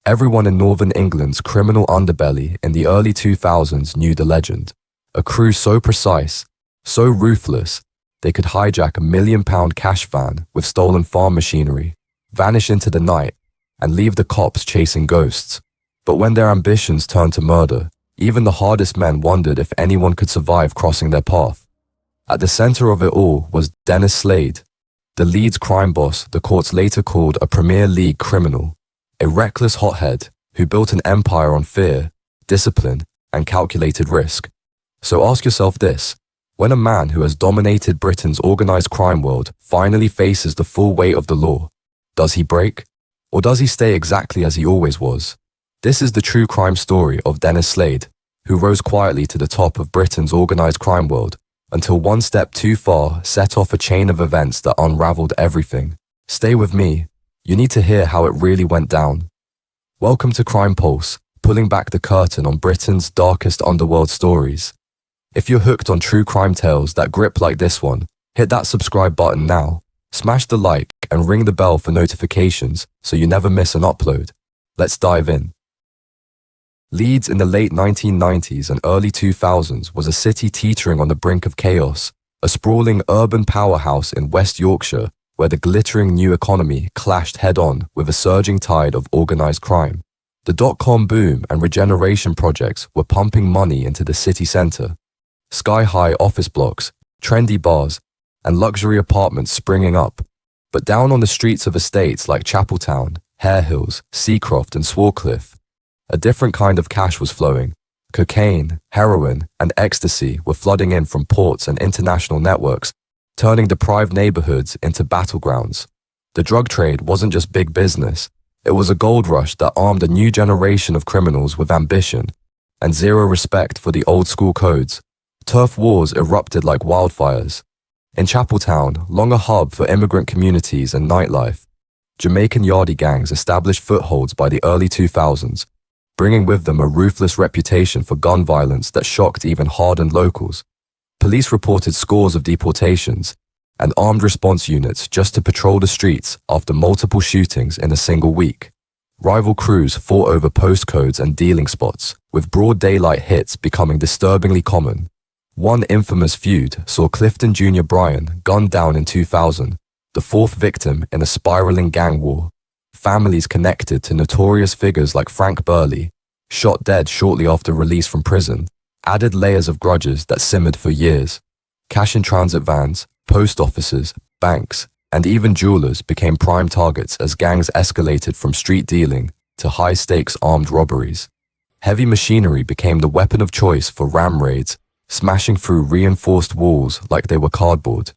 Everyone in northern England's criminal underbelly in the early 2000s knew the legend. A crew so precise, so ruthless, they could hijack a £1 million cash van with stolen farm machinery, vanish into the night, and leave the cops chasing ghosts. But when their ambitions turned to murder, even the hardest men wondered if anyone could survive crossing their path. At the center of it all was Dennis Slade, the Leeds crime boss the courts later called a Premier League criminal, a reckless hothead who built an empire on fear, discipline, and calculated risk. So ask yourself this: when a man who has dominated Britain's organized crime world finally faces the full weight of the law, does he break? Or does he stay exactly as he always was? This is the true crime story of Dennis Slade, who rose quietly to the top of Britain's organized crime world until one step too far set off a chain of events that unraveled everything. Stay with me. You need to hear how it really went down. Welcome to Crime Pulse, pulling back the curtain on Britain's darkest underworld stories. If you're hooked on true crime tales that grip like this one, hit that subscribe button now, smash the like and ring the bell for notifications so you never miss an upload. Let's dive in. Leeds in the late 1990s and early 2000s was a city teetering on the brink of chaos, a sprawling urban powerhouse in West Yorkshire where the glittering new economy clashed head-on with a surging tide of organized crime. The dot-com boom and regeneration projects were pumping money into the city centre. Sky-high office blocks, trendy bars, and luxury apartments springing up. But down on the streets of estates like Chapeltown, Hare Hills, Seacroft and Swarcliffe, a different kind of cash was flowing. Cocaine, heroin, and ecstasy were flooding in from ports and international networks, turning deprived neighborhoods into battlegrounds. The drug trade wasn't just big business. It was a gold rush that armed a new generation of criminals with ambition and zero respect for the old-school codes. Turf wars erupted like wildfires. In Chapeltown, long a hub for immigrant communities and nightlife, Jamaican yardie gangs established footholds by the early 2000s, bringing with them a ruthless reputation for gun violence that shocked even hardened locals. Police reported scores of deportations and armed response units just to patrol the streets after multiple shootings in a single week. Rival crews fought over postcodes and dealing spots, with broad daylight hits becoming disturbingly common. One infamous feud saw Clifton Jr. Bryan gunned down in 2000, the fourth victim in a spiraling gang war. Families connected to notorious figures like Frank Burley, shot dead shortly after release from prison, added layers of grudges that simmered for years. Cash-in-transit vans, post offices, banks, and even jewelers became prime targets as gangs escalated from street dealing to high-stakes armed robberies. Heavy machinery became the weapon of choice for ram raids, smashing through reinforced walls like they were cardboard.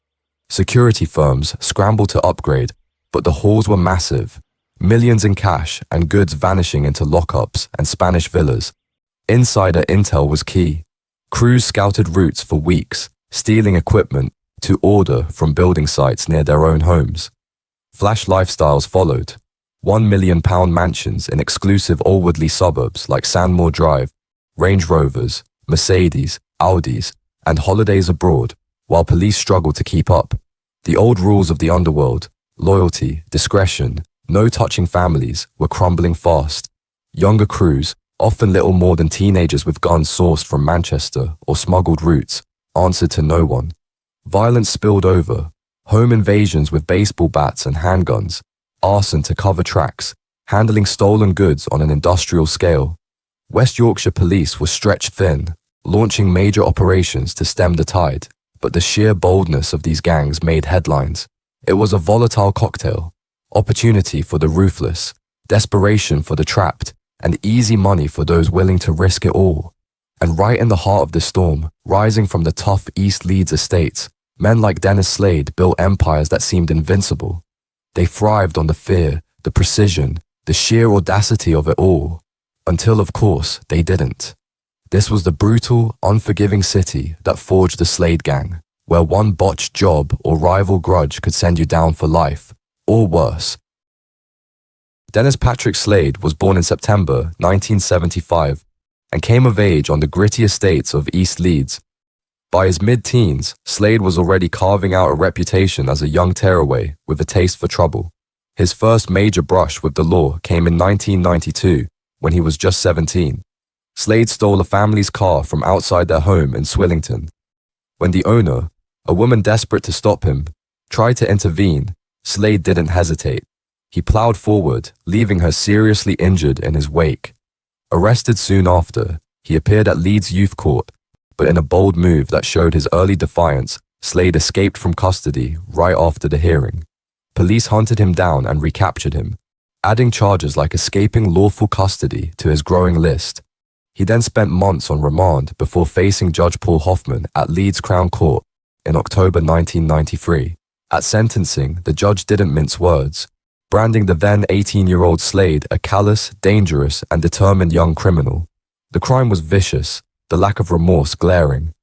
Security firms scrambled to upgrade, but the hauls were massive, millions in cash and goods vanishing into lockups and Spanish villas. Insider intel was key. Crews scouted routes for weeks, stealing equipment to order from building sites near their own homes. Flash lifestyles followed. £1 million mansions in exclusive Alwoodley suburbs like Sandmoor Drive, Range Rovers, Mercedes, Audis, and holidays abroad, while police struggled to keep up. The old rules of the underworld, loyalty, discretion, no touching families, were crumbling fast. Younger crews, often little more than teenagers with guns sourced from Manchester or smuggled routes, answered to no one. Violence spilled over. Home invasions with baseball bats and handguns, arson to cover tracks, handling stolen goods on an industrial scale. West Yorkshire police were stretched thin, launching major operations to stem the tide, but the sheer boldness of these gangs made headlines. It was a volatile cocktail: opportunity for the ruthless, desperation for the trapped, and easy money for those willing to risk it all. And right in the heart of the storm, rising from the tough East Leeds estates, men like Dennis Slade built empires that seemed invincible. They thrived on the fear, the precision, the sheer audacity of it all. Until, of course, they didn't. This was the brutal, unforgiving city that forged the Slade gang, where one botched job or rival grudge could send you down for life, or worse. Dennis Patrick Slade was born in September 1975 and came of age on the gritty estates of East Leeds. By his mid-teens, Slade was already carving out a reputation as a young tearaway with a taste for trouble. His first major brush with the law came in 1992, when he was just 17. Slade stole a family's car from outside their home in Swillington. When the owner, a woman desperate to stop him, tried to intervene, Slade didn't hesitate. He plowed forward, leaving her seriously injured in his wake. Arrested soon after, he appeared at Leeds Youth Court, but in a bold move that showed his early defiance, Slade escaped from custody right after the hearing. Police hunted him down and recaptured him, adding charges like escaping lawful custody to his growing list. He then spent months on remand before facing Judge Paul Hoffman at Leeds Crown Court in October 1993. At sentencing, the judge didn't mince words, branding the then 18-year-old Slade a callous, dangerous, and determined young criminal. The crime was vicious, the lack of remorse glaring.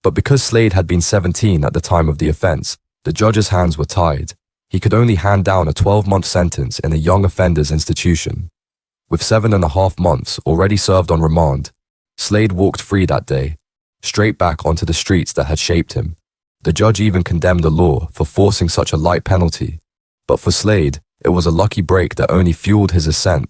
But because Slade had been 17 at the time of the offense, the judge's hands were tied. He could only hand down a 12-month sentence in a young offenders institution. With 7.5 months already served on remand, Slade walked free that day, straight back onto the streets that had shaped him. The judge even condemned the law for forcing such a light penalty. But for Slade, it was a lucky break that only fueled his ascent.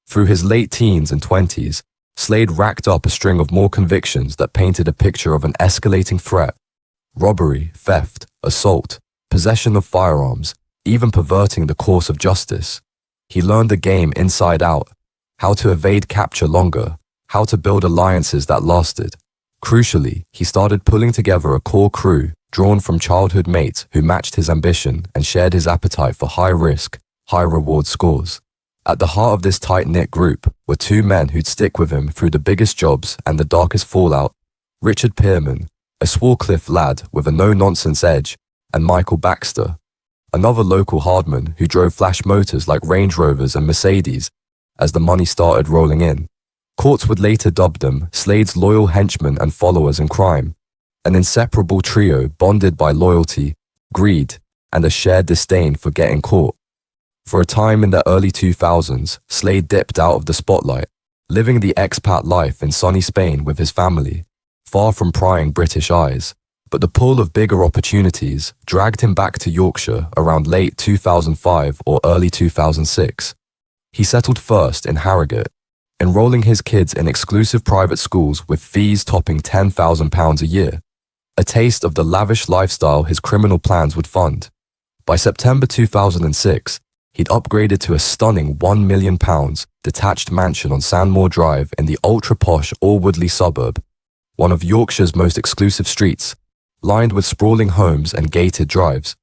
Through his late teens and 20s, Slade racked up a string of more convictions that painted a picture of an escalating threat: robbery, theft, assault, possession of firearms, even perverting the course of justice. He learned the game inside out, how to evade capture longer, how to build alliances that lasted. Crucially, he started pulling together a core crew drawn from childhood mates who matched his ambition and shared his appetite for high-risk, high-reward scores. At the heart of this tight-knit group were two men who'd stick with him through the biggest jobs and the darkest fallout: Richard Pearman, a Swarcliffe lad with a no-nonsense edge, and Michael Baxter, another local hardman who drove flash motors like Range Rovers and Mercedes as the money started rolling in. Courts would later dub them Slade's loyal henchmen and followers in crime, an inseparable trio bonded by loyalty, greed, and a shared disdain for getting caught. For a time in the early 2000s, Slade dipped out of the spotlight, living the expat life in sunny Spain with his family, far from prying British eyes. But the pull of bigger opportunities dragged him back to Yorkshire around late 2005 or early 2006. He settled first in Harrogate, enrolling his kids in exclusive private schools with fees topping £10,000 a year, a taste of the lavish lifestyle his criminal plans would fund. By September 2006, he'd upgraded to a stunning £1 million detached mansion on Sandmoor Drive in the ultra-posh Alwoodley suburb, one of Yorkshire's most exclusive streets, lined with sprawling homes and gated drives.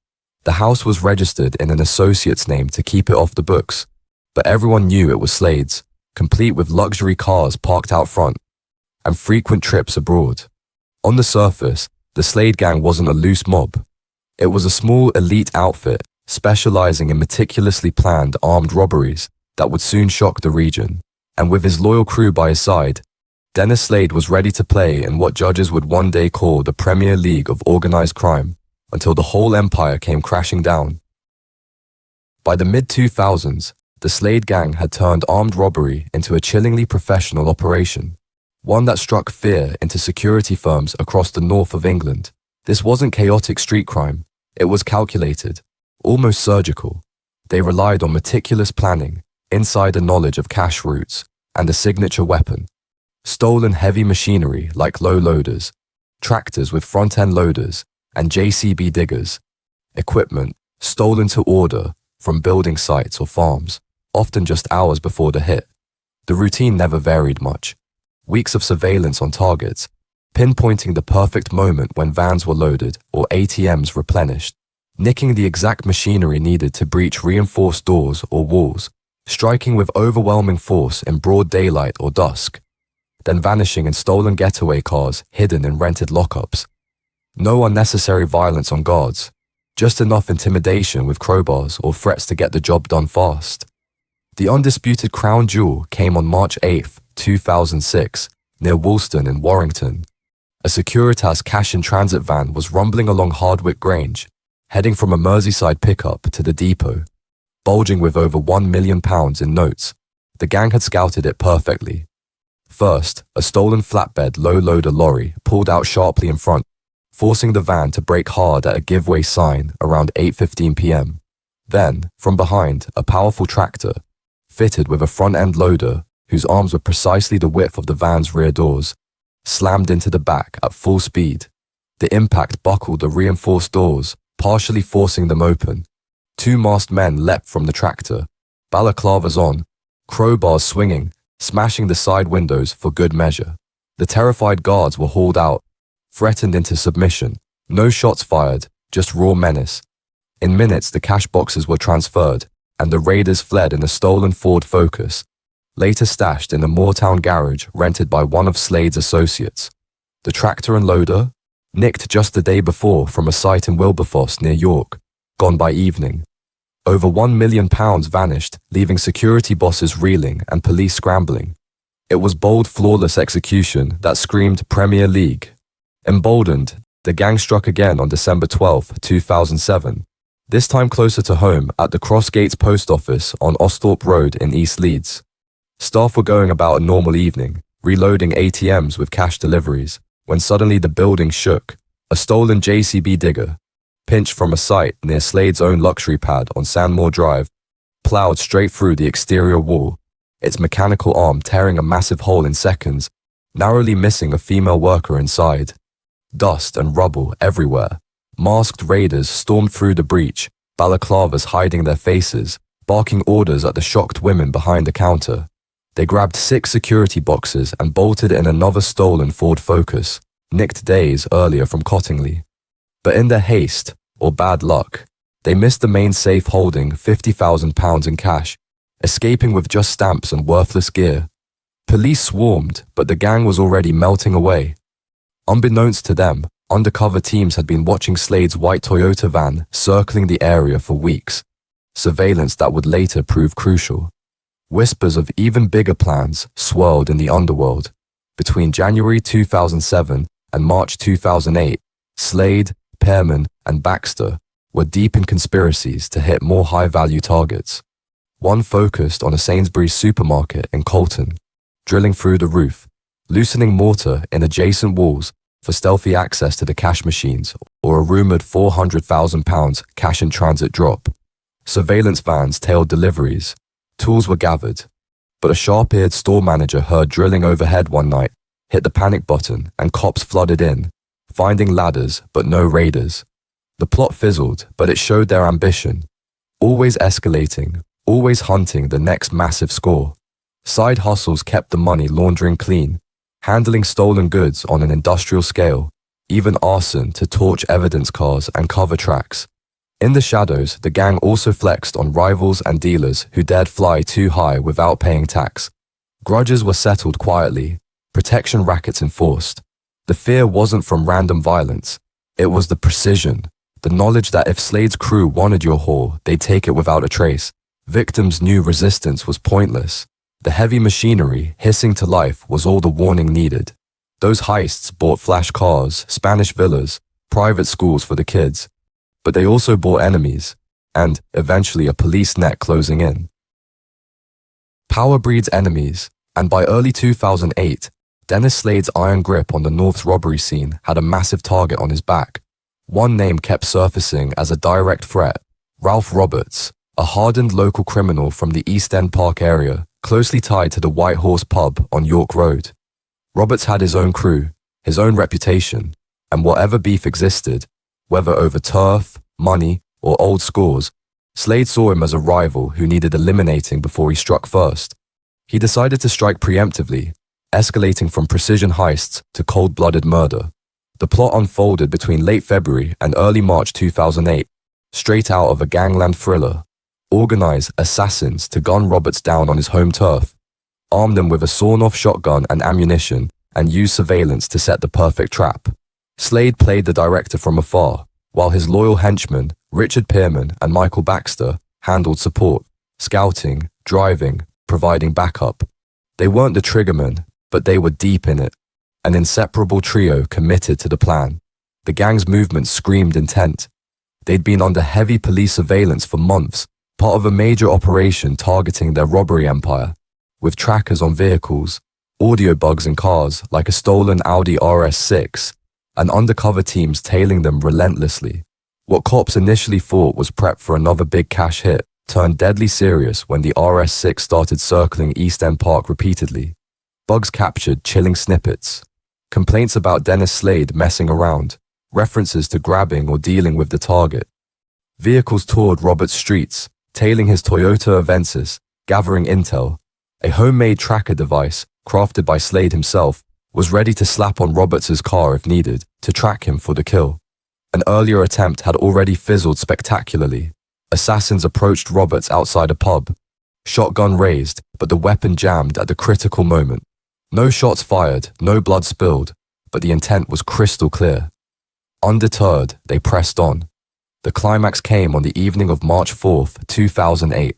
The house was registered in an associate's name to keep it off the books, but everyone knew it was Slade's, complete with luxury cars parked out front and frequent trips abroad. On the surface, the Slade gang wasn't a loose mob. It was a small elite outfit specializing in meticulously planned armed robberies that would soon shock the region. And with his loyal crew by his side, Dennis Slade was ready to play in what judges would one day call the Premier League of organized crime, until the whole empire came crashing down. By the mid-2000s, the Slade gang had turned armed robbery into a chillingly professional operation, one that struck fear into security firms across the north of England. This wasn't chaotic street crime, it was calculated, almost surgical. They relied on meticulous planning, insider knowledge of cash routes, and a signature weapon: stolen heavy machinery like low loaders, tractors with front-end loaders, and JCB diggers. Equipment stolen to order from building sites or farms, often just hours before the hit. The routine never varied much. Weeks of surveillance on targets, pinpointing the perfect moment when vans were loaded or ATMs replenished, nicking the exact machinery needed to breach reinforced doors or walls, striking with overwhelming force in broad daylight or dusk, then vanishing in stolen getaway cars hidden in rented lockups. No unnecessary violence on guards, just enough intimidation with crowbars or threats to get the job done fast. The undisputed crown jewel came on March 8, 2006, near Woolston in Warrington. A Securitas cash-in-transit van was rumbling along Hardwick Grange, heading from a Merseyside pickup to the depot, bulging with over £1 million in notes. The gang had scouted it perfectly. First, a stolen flatbed low-loader lorry pulled out sharply in front, forcing the van to brake hard at a give-way sign around 8:15 p.m. Then, from behind, a powerful tractor, fitted with a front-end loader whose arms were precisely the width of the van's rear doors, slammed into the back at full speed. The impact buckled the reinforced doors, partially forcing them open. Two masked men leapt from the tractor, balaclavas on, crowbars swinging, smashing the side windows for good measure. The terrified guards were hauled out, threatened into submission. No shots fired, just raw menace. In minutes, the cash boxes were transferred, and the raiders fled in a stolen Ford Focus, later stashed in a Moortown garage rented by one of Slade's associates. The tractor and loader, nicked just the day before from a site in Wilberforce near York, gone by evening. Over £1 million vanished, leaving security bosses reeling and police scrambling. It was bold, flawless execution that screamed Premier League. Emboldened, the gang struck again on December 12, 2007, this time closer to home at the Crossgates Post Office on Osthorpe Road in East Leeds. Staff were going about a normal evening, reloading ATMs with cash deliveries, when suddenly the building shook. A stolen JCB digger, pinched from a site near Slade's own luxury pad on Sandmore Drive, plowed straight through the exterior wall, its mechanical arm tearing a massive hole in seconds, narrowly missing a female worker inside. Dust and rubble everywhere. Masked raiders stormed through the breach, balaclavas hiding their faces, barking orders at the shocked women behind the counter. They grabbed 6 security boxes and bolted in another stolen Ford Focus, nicked days earlier from Cottingley. But in their haste, or bad luck, they missed the main safe holding £50,000 in cash, escaping with just stamps and worthless gear. Police swarmed, but the gang was already melting away. Unbeknownst to them, undercover teams had been watching Slade's white Toyota van circling the area for weeks, surveillance that would later prove crucial. Whispers of even bigger plans swirled in the underworld. Between January 2007 and March 2008, Slade, Pearman, and Baxter were deep in conspiracies to hit more high-value targets. One focused on a Sainsbury's supermarket in Colton, drilling through the roof, loosening mortar in adjacent walls for stealthy access to the cash machines or a rumoured £400,000 cash-in-transit drop. Surveillance vans tailed deliveries. Tools were gathered. But a sharp-eared store manager heard drilling overhead one night, hit the panic button, and cops flooded in, finding ladders but no raiders. The plot fizzled, but it showed their ambition. Always escalating, always hunting the next massive score. Side hustles kept the money laundering clean, handling stolen goods on an industrial scale, even arson to torch evidence cars and cover tracks. In the shadows, the gang also flexed on rivals and dealers who dared fly too high without paying tax. Grudges were settled quietly, protection rackets enforced. The fear wasn't from random violence. It was the precision, the knowledge that if Slade's crew wanted your haul, they'd take it without a trace. Victims knew resistance was pointless. The heavy machinery, hissing to life, was all the warning needed. Those heists bought flash cars, Spanish villas, private schools for the kids. But they also bought enemies, and, eventually, a police net closing in. Power breeds enemies, and by early 2008, Dennis Slade's iron grip on the North's robbery scene had a massive target on his back. One name kept surfacing as a direct threat: Ralph Roberts, a hardened local criminal from the East End Park area, closely tied to the White Horse pub on York Road. Roberts had his own crew, his own reputation, and whatever beef existed, whether over turf, money, or old scores, Slade saw him as a rival who needed eliminating before he struck first. He decided to strike preemptively, escalating from precision heists to cold-blooded murder. The plot unfolded between late February and early March 2008, straight out of a Gangland thriller. Organised assassins to gun Roberts down on his home turf, armed him with a sawn-off shotgun and ammunition, and used surveillance to set the perfect trap. Slade played the director from afar, while his loyal henchmen, Richard Pearman and Michael Baxter, handled support, scouting, driving, providing backup. They weren't the triggermen, but they were deep in it, an inseparable trio committed to the plan. The gang's movements screamed intent. They'd been under heavy police surveillance for months, part of a major operation targeting their robbery empire, with trackers on vehicles, audio bugs in cars like a stolen Audi RS6, and undercover teams tailing them relentlessly. What cops initially thought was prep for another big cash hit turned deadly serious when the RS6 started circling East End Park repeatedly. Bugs captured chilling snippets, complaints about Dennis Slade messing around, references to grabbing or dealing with the target. Vehicles toured Roberts' streets, tailing his Toyota Avensis, gathering intel. A homemade tracker device, crafted by Slade himself, was ready to slap on Roberts' car if needed to track him for the kill. An earlier attempt had already fizzled spectacularly. Assassins approached Roberts outside a pub. Shotgun raised, but the weapon jammed at the critical moment. No shots fired, no blood spilled, but the intent was crystal clear. Undeterred, they pressed on. The climax came on the evening of March 4th, 2008.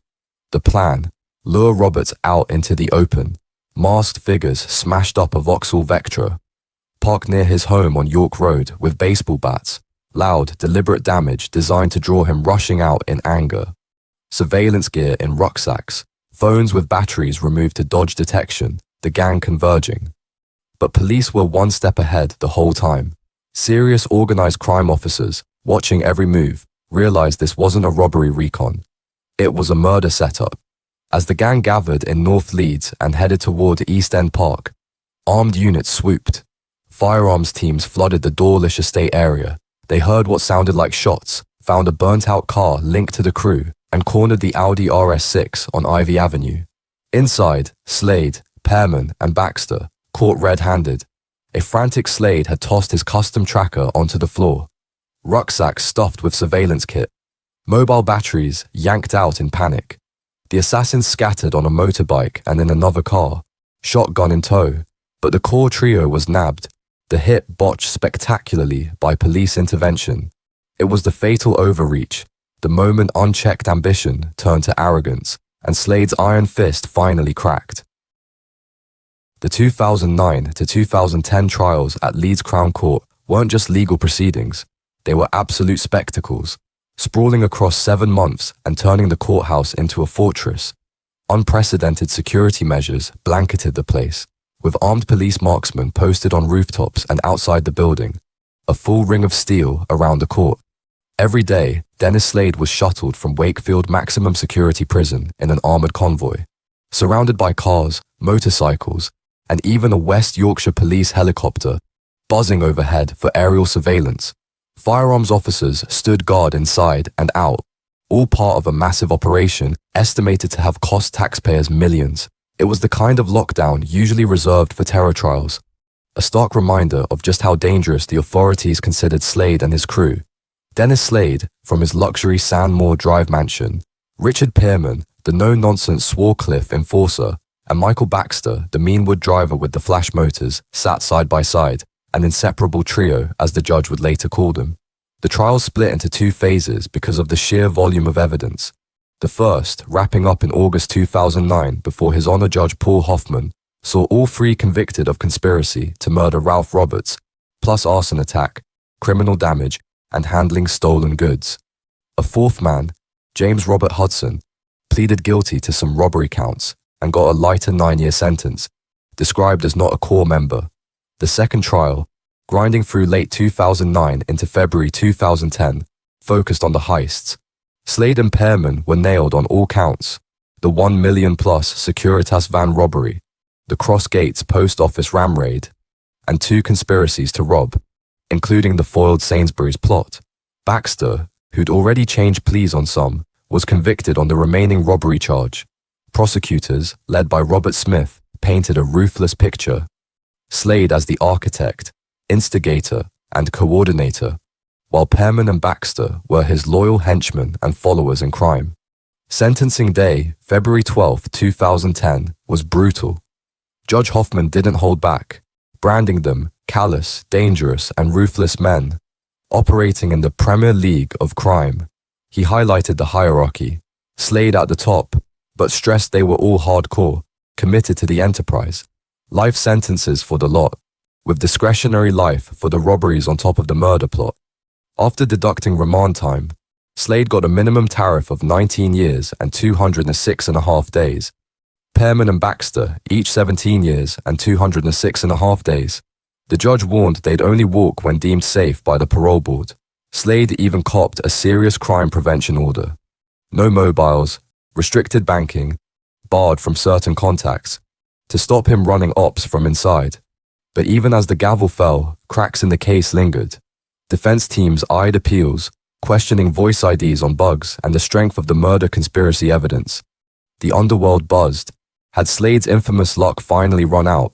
The plan: lure Roberts out into the open. Masked figures smashed up a Vauxhall Vectra, parked near his home on York Road with baseball bats. Loud, deliberate damage designed to draw him rushing out in anger. Surveillance gear in rucksacks, phones with batteries removed to dodge detection, the gang converging. But police were one step ahead the whole time. Serious organized crime officers, watching every move, realized this wasn't a robbery recon. It was a murder setup. As the gang gathered in North Leeds and headed toward East End Park, armed units swooped. Firearms teams flooded the Dawlish estate area. They heard what sounded like shots, found a burnt-out car linked to the crew, and cornered the Audi RS6 on Ivy Avenue. Inside, Slade, Pearman, and Baxter, caught red-handed. A frantic Slade had tossed his custom tracker onto the floor. Rucksacks stuffed with surveillance kit. Mobile batteries yanked out in panic. The assassins scattered on a motorbike and in another car, shotgun in tow, but the core trio was nabbed. The hit botched spectacularly by police intervention. It was the fatal overreach, the moment unchecked ambition turned to arrogance, and Slade's iron fist finally cracked. The 2009 to 2010 trials at Leeds Crown Court weren't just legal proceedings, they were absolute spectacles, sprawling across 7 months and turning the courthouse into a fortress. Unprecedented security measures blanketed the place, with armed police marksmen posted on rooftops and outside the building, a full ring of steel around the court. Every day, Dennis Slade was shuttled from Wakefield Maximum Security Prison in an armored convoy, surrounded by cars, motorcycles, and even a West Yorkshire police helicopter buzzing overhead for aerial surveillance. Firearms officers stood guard inside and out, all part of a massive operation estimated to have cost taxpayers millions. It was the kind of lockdown usually reserved for terror trials, a stark reminder of just how dangerous the authorities considered Slade and his crew. Dennis Slade, from his luxury Sandmoor Drive mansion, Richard Pearman, the no-nonsense Swarcliffe enforcer, and Michael Baxter, the Meanwood driver with the flash motors, sat side by side, an inseparable trio, as the judge would later call them. The trial split into 2 phases because of the sheer volume of evidence. The first, wrapping up in August 2009 before His Honor Judge Paul Hoffman, saw all 3 convicted of conspiracy to murder Ralph Roberts, plus arson attack, criminal damage, and handling stolen goods. A 4th man, James Robert Hudson, pleaded guilty to some robbery counts and got a lighter 9-year sentence, described as not a core member. The second trial, grinding through late 2009 into February 2010, focused on the heists. Slade and Pearman were nailed on all counts: the $1 million+ Securitas van robbery, the Cross Gates post office ram raid, and 2 conspiracies to rob, including the foiled Sainsbury's plot. Baxter, who'd already changed pleas on some, was convicted on the remaining robbery charge. Prosecutors, led by Robert Smith, painted a ruthless picture. Slade as the architect, instigator, and coordinator, while Pearman and Baxter were his loyal henchmen and followers in crime. Sentencing day, February 12, 2010, was brutal. Judge Hoffman didn't hold back, branding them callous, dangerous, and ruthless men, operating in the Premier League of crime. He highlighted the hierarchy, Slade at the top, but stressed they were all hardcore, committed to the enterprise. Life sentences for the lot, with discretionary life for the robberies on top of the murder plot. After deducting remand time, Slade got a minimum tariff of 19 years and 206.5 days. Pearman and Baxter, each 17 years and 206.5 days. The judge warned they'd only walk when deemed safe by the parole board. Slade even copped a serious crime prevention order. No mobiles, restricted banking, barred from certain contacts, to stop him running ops from inside. But even as the gavel fell, cracks in the case lingered. Defense teams eyed appeals, questioning voice IDs on bugs and the strength of the murder conspiracy evidence. The underworld buzzed. Had Slade's infamous luck finally run out,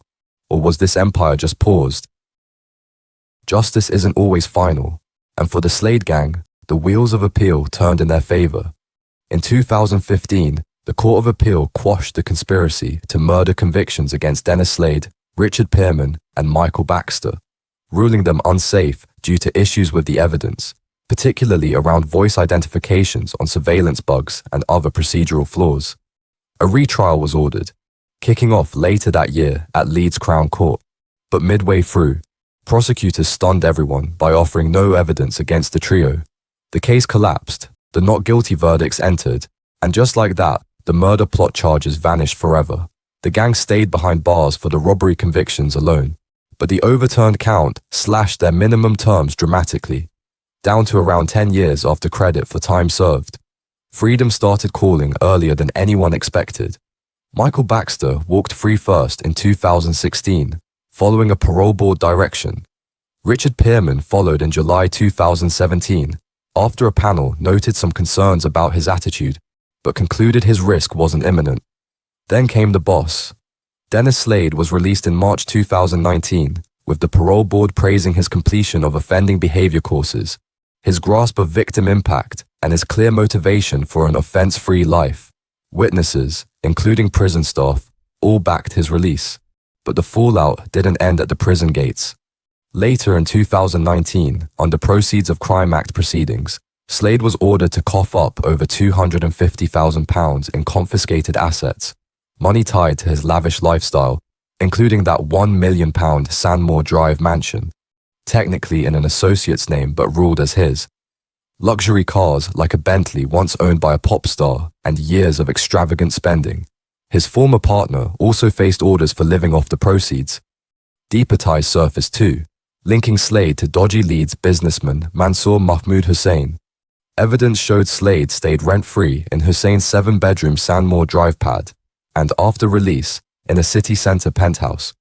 or was this empire just paused? Justice isn't always final, and for the Slade gang, the wheels of appeal turned in their favor. In 2015, the Court of Appeal quashed the conspiracy to murder convictions against Dennis Slade, Richard Pearman, and Michael Baxter, ruling them unsafe due to issues with the evidence, particularly around voice identifications on surveillance bugs and other procedural flaws. A retrial was ordered, kicking off later that year at Leeds Crown Court, but midway through, prosecutors stunned everyone by offering no evidence against the trio. The case collapsed, the not guilty verdicts entered, and just like that, the murder plot charges vanished forever. The gang stayed behind bars for the robbery convictions alone, but the overturned count slashed their minimum terms dramatically, down to around 10 years after credit for time served. Freedom started calling earlier than anyone expected. Michael Baxter walked free first in 2016, following a parole board direction. Richard Pearman followed in July 2017, after a panel noted some concerns about his attitude, but concluded his risk wasn't imminent. Then came the boss. Dennis Slade was released in March 2019, with the parole board praising his completion of offending behavior courses, his grasp of victim impact, and his clear motivation for an offense-free life. Witnesses, including prison staff, all backed his release, but the fallout didn't end at the prison gates. Later in 2019, under Proceeds of Crime Act proceedings, Slade was ordered to cough up over £250,000 in confiscated assets, money tied to his lavish lifestyle, including that £1 million Sandmore Drive mansion, technically in an associate's name but ruled as his. Luxury cars like a Bentley once owned by a pop star, and years of extravagant spending. His former partner also faced orders for living off the proceeds. Deeper ties surfaced too, linking Slade to dodgy Leeds businessman Mansour Mahmoud Hussain. Evidence showed Slade stayed rent-free in Hussein's 7-bedroom Sandmore Drive pad, and after release, in a city centre penthouse.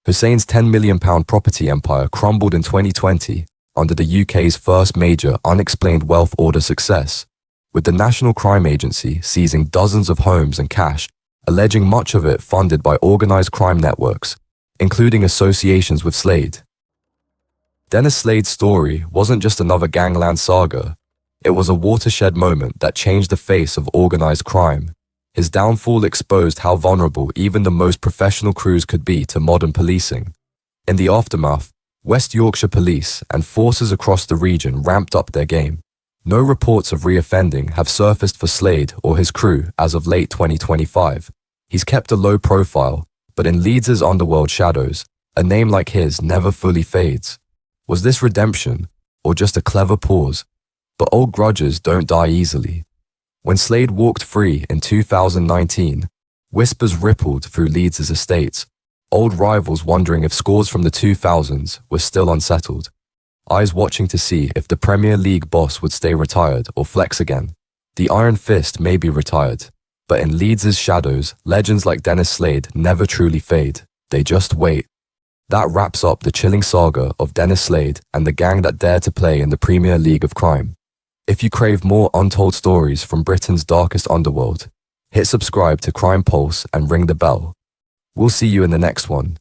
Hussein's £10 million property empire crumbled in 2020 under the UK's first major unexplained wealth order success, with the National Crime Agency seizing dozens of homes and cash, alleging much of it funded by organised crime networks, including associations with Slade. Dennis Slade's story wasn't just another Gangland saga. It was a watershed moment that changed the face of organised crime. His downfall exposed how vulnerable even the most professional crews could be to modern policing. In the aftermath, West Yorkshire Police and forces across the region ramped up their game. No reports of reoffending have surfaced for Slade or his crew as of late 2025. He's kept a low profile, but in Leeds' underworld shadows, a name like his never fully fades. Was this redemption, or just a clever pause? But old grudges don't die easily. When Slade walked free in 2019, whispers rippled through Leeds' estates, old rivals wondering if scores from the 2000s were still unsettled, eyes watching to see if the Premier League boss would stay retired or flex again. The Iron Fist may be retired, but in Leeds' shadows, legends like Dennis Slade never truly fade, they just wait. That wraps up the chilling saga of Dennis Slade and the gang that dared to play in the Premier League of Crime. If you crave more untold stories from Britain's darkest underworld, hit subscribe to Crime Pulse and ring the bell. We'll see you in the next one.